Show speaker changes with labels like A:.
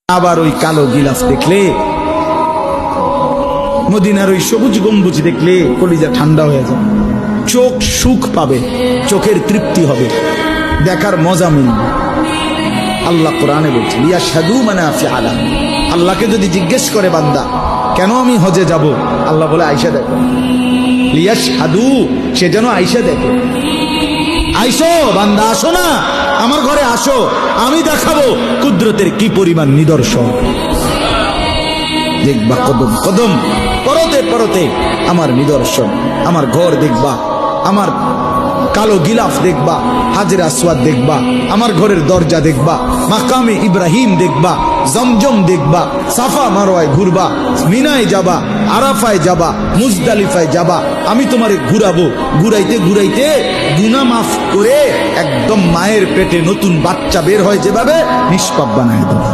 A: আবার ওই কালো গিলাফ দেখলে, মদিনার ওই সবুজ গম্বুজ দেখলে কলিজা ঠান্ডা হয়ে যাবে, চোখ সুখ পাবে, চোখের তৃপ্তি হবে, দেখার মজা মিলবে। আল্লাহ কোরআনে বলছে লিয়াশহাদু মানাফিআ লাহুম। আল্লাহকে যদি জিজ্ঞেস করে বান্দা কেন আমি হজে যাব, আল্লাহ বলে আয়েশা দেখো, লিয়াশহাদু, সে যেন আয়েশা দেখে। আইসো বান্দা, আসো না আমার ঘরে, আসো, আমি দেখাবো কুদরতের কি পরিমাণ নিদর্শন। দেখবা কদম কদম, পরতে পরতে আমার নিদর্শন, আমার ঘর দেখবা, আমার কালো গিলাফ দেখবা, হাজরে আসওয়াদ দেখবা, আমার ঘরের দরজা দেখবা, মাকামে ইব্রাহিম দেখবা, জমজম দেখবা, সাফা মারওয়ায় ঘুরবা, মিনায় যাবা, আরাফায় যাবা, মুজদালিফায় যাবা, আমি তোমারে ঘুরাবো, ঘুরাইতে ঘুরাইতে গুনাহ মাফ করে একদম মায়ের পেটে নতুন বাচ্চা বের হয় যেভাবে, নিষ্পাপ বানায় দেবো।